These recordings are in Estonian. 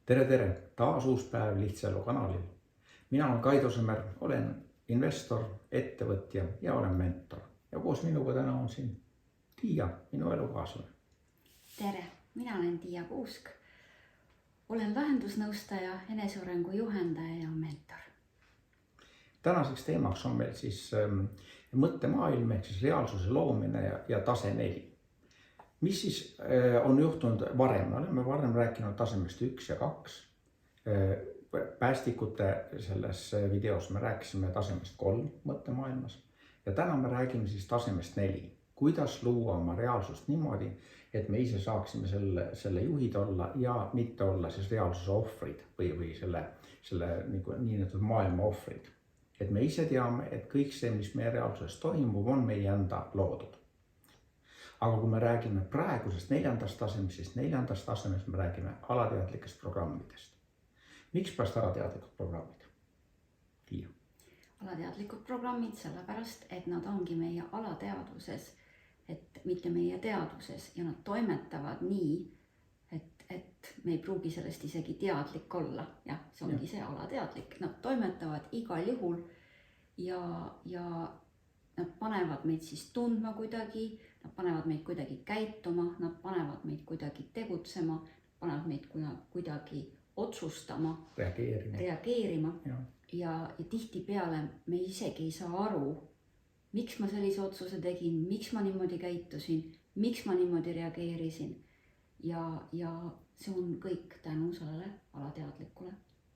Tere, taas uus päev Lihtsaelu kanalil. Mina olen Kaido Sõmer, olen investor, ettevõtja ja olen mentor. Ja koos minuga täna on siin Tiia, minu elukaaslane. Tere, mina olen Tiia Kuusk. Olen vahendusnõustaja, enesearengu juhendaja ja mentor. Tänaseks teemaks on meil siis mõttemaailm ehk siis reaalsuse loomine ja tase 4. Mis siis on juhtunud varem? Me oleme varem rääkinud tasemest 1 ja 2. Päästikute selles videos me rääkisime tasemest 3 mõttemaailmas. Ja täna me räägime siis tasemest 4. Kuidas luua oma reaalsust niimoodi, et me ise saaksime selle juhid olla ja mitte olla siis reaalsuse ohvrid või selle nii-öelda maailma ohvrid. Et me ise teame, et kõik see, mis meie reaalsuses toimub, on meie enda loodud. Aga kui me räägime praegusest 4. tasemest, siis 4. tasemest me räägime alateadlikest programmidest. Miks pärast alateadlikud programmid? Tiia. Alateadlikud programmid sellepärast, et nad ongi meie alateadvuses, et mitte meie teadvuses ja nad toimetavad nii, et me ei pruugi sellest isegi teadlik olla. Jah, see ongi see alateadlik. Nad toimetavad igal juhul ja nad panevad meid siis tundma kuidagi, nad panevad meid kuidagi käituma, nad panevad meid kuidagi tegutsema, panevad meid kuidagi otsustama, reageerima. Ja tihtipeale me isegi ei saa aru, miks ma sellise otsuse tegin, miks ma niimoodi käitusin, miks ma niimoodi reageerisin. Ja see on kõik tänu sellele alateadlikule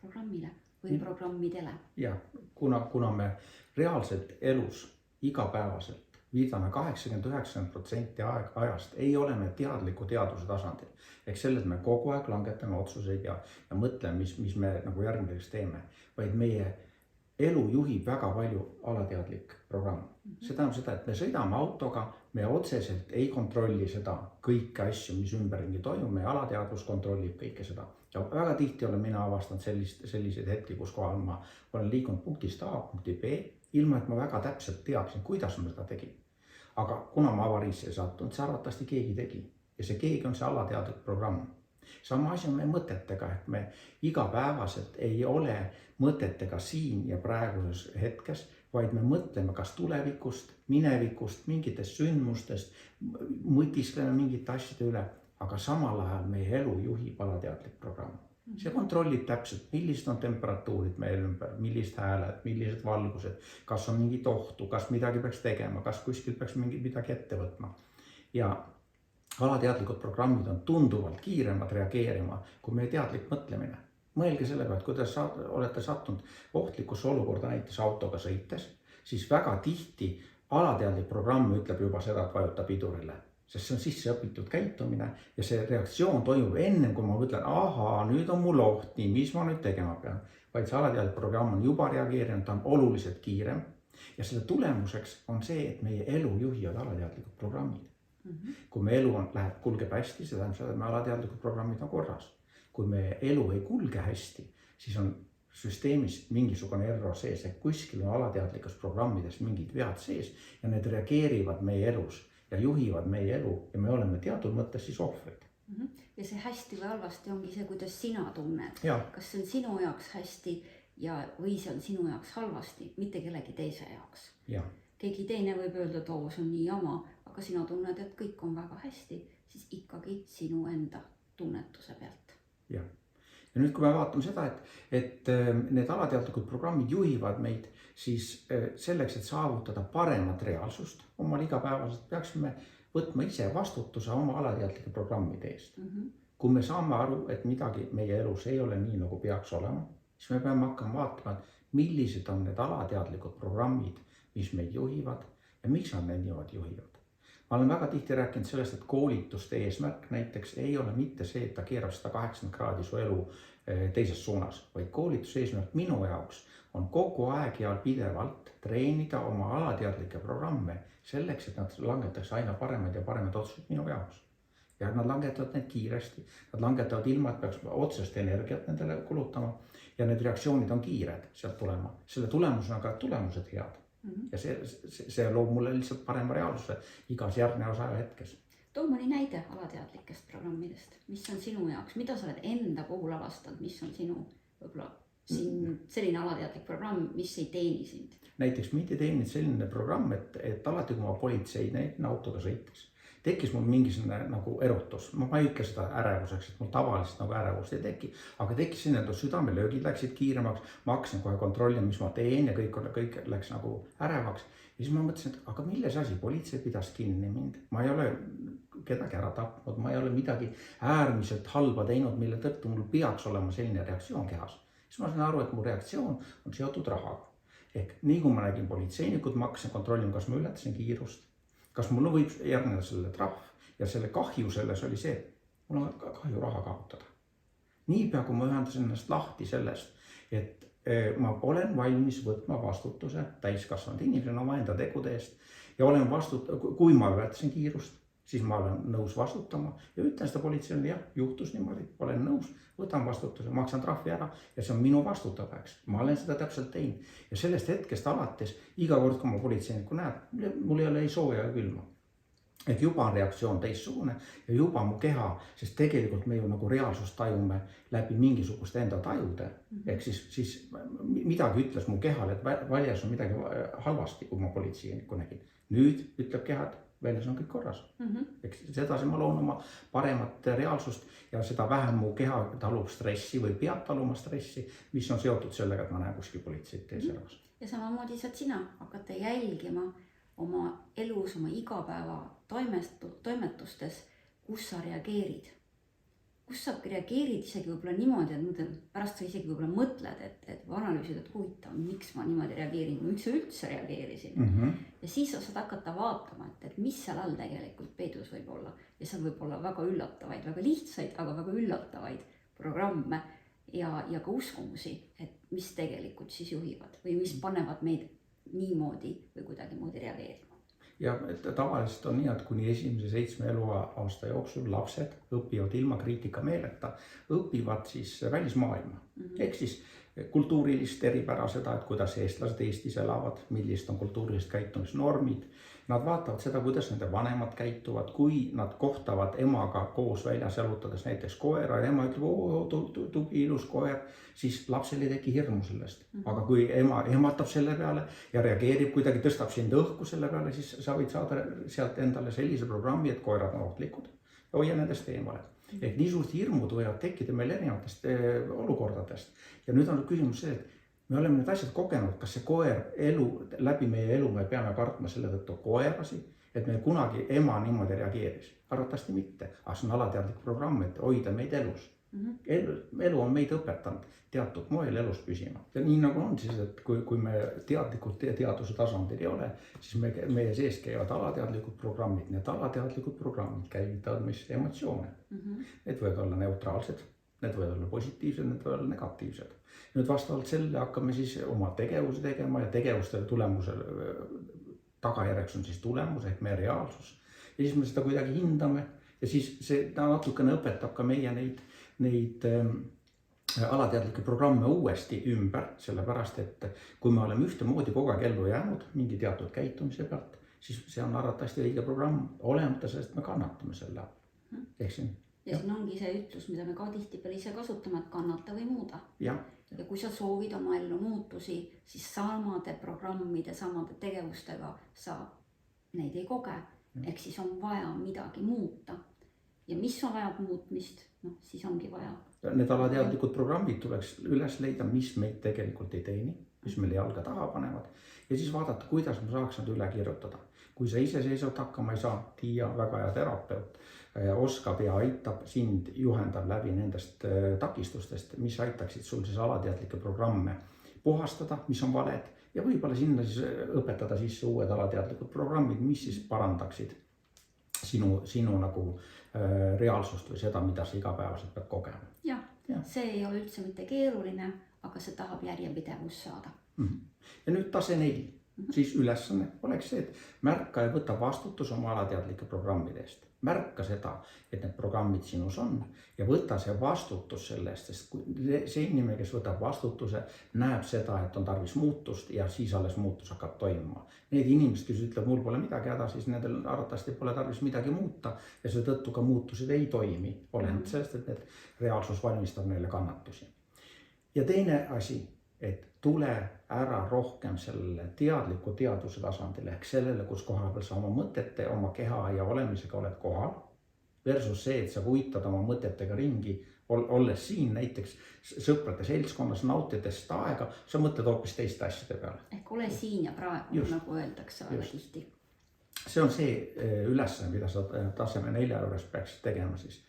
programmile või programmidele. Ja kuna me reaalselt elus igapäevaselt viidame 80-90% ajast, ei ole me teadliku teadvuse tasandil. Ehk selles me kogu aeg langetame otsuseid ja mõtleme, mis me nagu järgmiseks teeme. Vaid meie elu juhib väga palju alateadlik programm. See tähendab seda, et me sõidame autoga, me otseselt ei kontrolli seda kõiki asju, mis ümberringi toimub, meie alateadvus kontrollib kõike seda. Ja väga tihti olen mina avastanud selliseid hetki, kus kohal ma olen liikunud punktist A, punkti B, ilma et ma väga täpselt teadsin, kuidas ma seda tegin. Aga kuna ma avariisse ei sattunud, see arvatavasti keegi tegi. Ja see keegi on see alateadlik programm. Sama asi on meie mõtetega, et me igapäevaselt ei ole mõtetega siin ja praeguses hetkes, vaid me mõtleme kas tulevikust, minevikust, mingitest sündmustest, mõtiskleme mingite asjade üle, aga samal ajal meie elu juhib alateadlik programm. See kontrollib täpselt, millised on temperatuurid meil ümber, millised hääled, millised valgused, kas on mingit ohtu, kas midagi peaks tegema, kas kuskil peaks midagi ette võtma. Ja alateadlikud programmid on tunduvalt kiiremad reageerima kui meie teadlik mõtlemine. Mõelge selle pealt, kuidas olete sattunud ohtlikusse olukorda näiteks autoga sõites, siis väga tihti alateadlik programm ütleb juba seda, et vajuta pidurile. Sest see on sisse õpitud käitumine ja see reaktsioon toimub enne, kui ma mõtlen, nüüd on mul oht, nii, mis ma nüüd tegema pean. Vaid see alateadlik programm on juba reageerinud, ta on oluliselt kiirem. Ja selle tulemuseks on see, et meie elu juhivad alateadlikud programmid. Kui me elu kulgeb hästi, see tähendab seda, et me alateadlikud programmid on korras. Kui meie elu ei kulge hästi, siis on süsteemis mingisugune error sees, et kuskil on alateadlikes programmides mingid vead sees ja need reageerivad meie elus ja juhivad meie elu ja me oleme teatud mõttes siis ohvrid. Ja see hästi või halvasti ongi see, kuidas sina tunned. Kas see on sinu jaoks hästi või see on sinu jaoks halvasti, mitte kellegi teise jaoks. Keegi teine võib öelda, et see on nii jama, aga sina tunned, et kõik on väga hästi, siis ikkagi sinu enda tunnetuse pealt. Ja nüüd, kui me vaatame seda, et need alateadlikud programmid juhivad meid, siis selleks, et saavutada paremat reaalsust omal igapäevaselt, peaksime võtma ise vastutuse oma alateadlike programmide eest. Kui me saame aru, et midagi meie elus ei ole nii, nagu peaks olema, siis me peame hakkama vaatama, millised on need alateadlikud programmid, mis meid juhivad ja miks nad meid niimoodi juhivad. Ma olen väga tihti rääkinud sellest, et koolituste eesmärk näiteks ei ole mitte see, et ta keerab 180 kraadi su elu teises suunas, vaid koolituse eesmärk minu jaoks on kogu aeg ja pidevalt treenida oma alateadlikke programme selleks, et nad langetaks aina paremad ja paremad otsused minu jaoks. Ja nad langetavad need kiiresti, nad langetavad ilma, et peaks otsest energiat nendele kulutama ja need reaktsioonid on kiired sealt tulema. Selle tulemusena ka tulemused head. Ja see loob mulle lihtsalt parema reaalsuse igas järgnevas ajahetkes. too mõni näide alateadlikest programmidest, mis on sinu jaoks, mida sa oled enda puhul avastanud, mis on sinu võib-olla siin selline alateadlik programm, mis ei teeni sind? Näiteks mind ei teeninud selline programm, et alati kui ma politseinikuna autoga sõites, tekkis mul mingisugune nagu erutus. Ma ei ütle seda ärevuseks, et mul tavaliselt nagu ärevust ei teki, aga tekkis sinna, et südamelöögid läksid kiiremaks, ma hakkasin kohe kontrollima, mis ma teen ja kõik läks nagu ärevaks. Ja siis ma mõtlesin, et aga milles asi, politsei pidas kinni mind. Ma ei ole kedagi ära tapnud, ma ei ole midagi äärmiselt halba teinud, mille tõttu mul peaks olema selline reaktsioon kehas. Siis ma sain aru, et mu reaktsioon on seotud rahaga. Ehk nii kui ma nägin politseinikud, ma hakkasin kontrollima, kas ma ületasin kiirust, kas mul võib järgneda selle trahv ja selle kahju selles oli see, mul on kahju raha kaotada. Niipea kui ma ühendasin ennast lahti sellest, et ma olen valmis võtma vastutuse täiskasvanud inimesena omaenda tegude eest ja olen kui ma ületasin kiirust, siis ma olen nõus vastutama ja ütlen seda politseile, jah, juhtus niimoodi, olen nõus, võtan vastutuse, maksan trahvi ära ja see on minu vastutada, eks. Ma olen seda täpselt teinud ja sellest hetkest alates iga kord, kui ma politseinikku näeb, mul ei ole ei sooja ja külma. Et juba on reaktsioon teistsugune ja juba mu keha, sest tegelikult me ju nagu reaalsust tajume läbi mingisuguste enda tajude. Ehk siis midagi ütles mu kehal, et väljas on midagi halvasti, kui ma politseinikku nägin. Nüüd ütleb keha, et väljas on kõik korras. Eks sedasi ma loon oma paremat reaalsust ja seda vähem mu keha talub stressi või peab taluma stressi, mis on seotud sellega, et ma näen kuskil politseid tees eras. Ja samamoodi saad sina hakata jälgima oma elus, oma igapäeva toimetustes, kus sa reageerid. Kus sa reageerid isegi võib-olla niimoodi, et pärast sa isegi võib-olla mõtled, et analüüsid, et huvitav, miks ma niimoodi reageerin, miks sa üldse reageerisin. Ja siis sa saad hakata vaatama, et mis seal all tegelikult peidus võib olla. Ja seal võib olla väga üllatavaid, väga lihtsaid, aga väga üllatavaid programme ja ka uskumusi, et mis tegelikult siis juhivad või mis panevad meid niimoodi või kuidagi moodi reageerima. Ja tavaliselt on nii, et kuni esimese 7 eluaasta jooksul lapsed õpivad ilma kriitika meeleta, õpivad siis välismaailma. Ehk siis kultuurilist eripära seda, et kuidas eestlased Eestis elavad, millist on kultuurilist käitumisnormid. Nad vaatavad seda, kuidas nende vanemad käituvad, kui nad kohtavad emaga koos väljas jalutades näiteks koera ja ema ütleb, tubli ilus koer, siis lapsel ei teki hirmu sellest. Aga kui ema ehmatab selle peale ja reageerib kuidagi, tõstab sind õhku selle peale, siis sa võid saada sealt endale sellise programmi, et koerad on ohtlikud. Hoia nendest eemale. Ehk niisugused hirmud võivad tekkida meil erinevatest olukordadest. Ja nüüd on küsimus see, et me oleme need asjad kogenud, kas see koer läbi meie elu me peame kartma selle tõttu koerasi, et meil kunagi ema niimoodi reageeris. Arvatavasti mitte, aga see on alateadlik programm, et hoida meid elus. Elu on meid õpetanud teatud moel elus püsima. Ja nii nagu on siis, et kui me teadlikult teaduse tasandil ei ole, siis meie sees käivad alateadlikud programmid. Need alateadlikud programmid käivitavad mis emotsioone. Need võivad olla neutraalsed, need võivad olla positiivsed, need võivad olla negatiivsed. Nüüd vastavalt selle hakkame siis oma tegevusi tegema ja tegevuste tulemusel tagajärjeks on siis tulemus ehk meie reaalsus. Ja siis me seda kuidagi hindame ja siis see natukene õpetab ka meie neid alateadlikke programme uuesti ümber, sellepärast et kui me oleme ühtemoodi kogu aeg ellu jäänud mingi teatud käitumise pealt, siis see on arvatavasti õige programm olemata sellest me kannatame selle. Ja siin ongi see ütlus, mida me ka tihtipeale ise kasutame, et kannata või muuda. Ja kui sa soovid oma ellu muutusi, siis samade programmide, samade tegevustega sa neid ei koge. Ehk siis on vaja midagi muuta. Ja mis on vaja muutmist, siis ongi vaja. Need alateadlikud programmid tuleks üles leida, mis meid tegelikult ei teeni, mis meile jalga taha panevad. Ja siis vaadata, kuidas me saaks nad üle kirjutada. Kui sa iseseisvalt hakkama ei saa, Tiia, väga hea terapeut, oskab ja aitab sind juhendab läbi nendest takistustest, mis aitaksid sul siis alateadlikke programme puhastada, mis on valed ja võib-olla sinna siis õpetada sisse uued alateadlikud programmid, mis siis parandaksid sinu nagu reaalsust või seda, mida sa igapäevaselt pead kogema. Ja, see ei ole üldse mitte keeruline, aga see tahab järjepidevus saada. Ja nüüd tase 4. Siis ülesanne oleks see, et märka ja võta vastutus oma alateadlike programmide eest. märka seda, et need programmid sinus on ja võta see vastutus sellest, sest see inimene, kes võtab vastutuse, näeb seda, et on tarvis muutust ja siis alles muutus hakkab toimuma. Need inimesed, kes ütleb, mul pole midagi häda, siis nendel arvatavasti pole tarvis midagi muuta ja seetõttu ka muutused ei toimi, olenevalt sellest, et need reaalsus valmistab neile kannatusi. Ja teine asi, et tule ära rohkem sellele teadliku teaduse tasandile ehk sellele, kus koha peal sa oma mõtete, oma keha ja olemisega oled kohal versus see, et sa uitad oma mõtetega ringi, olles siin näiteks sõprade seltskonnas, nautides seda aega, sa mõtled hoopis teiste asjade peale. Ehk ole siin ja praegu, nagu öeldakse väga tihti. See on see ülesanne, mida sa taseme 4 juures peaksid tegema siis.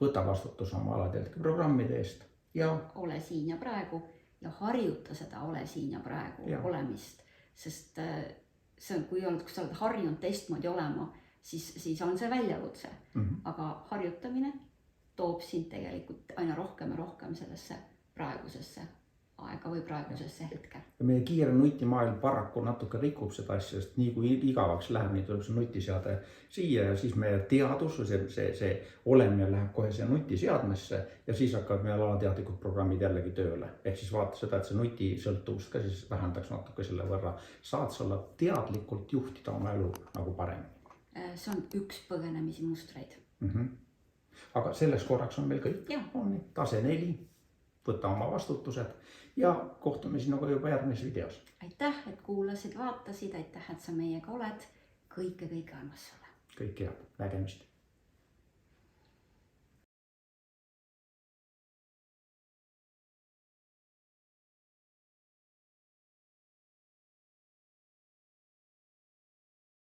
Võta vastutus oma alateadlike programmide eest ja ole siin ja praegu ja harjuta seda ole siin ja praegu olemist, sest see on, kui sa oled harjunud teistmoodi olema, siis on see väljakutse. Aga harjutamine toob sind tegelikult aina rohkem ja rohkem sellesse praegusesse aega või praegusesse hetke. Ja meie kiire nutimaailm paraku natuke rikub seda asja, sest nii kui igavaks läheb, nii tuleb see nutiseade siia ja siis meie teadus, see olemine läheb kohe see nutiseadmesse ja siis hakkavad meil alateadlikud programmid jällegi tööle. Ehk siis vaata seda, et see nutisõltuvust ka siis vähendaks natuke selle võrra. Saad sa olla teadlikult juhtida oma elu nagu paremini. See on üks põgenemisi mustreid. Aga selleks korraks on meil kõik. On tase 4, võta oma vastutused ja kohtume sinuga juba järgmises videos. Aitäh, et kuulasid, vaatasid, aitäh, et sa meiega oled. Kõike armas sulle. Kõike head, nägemist.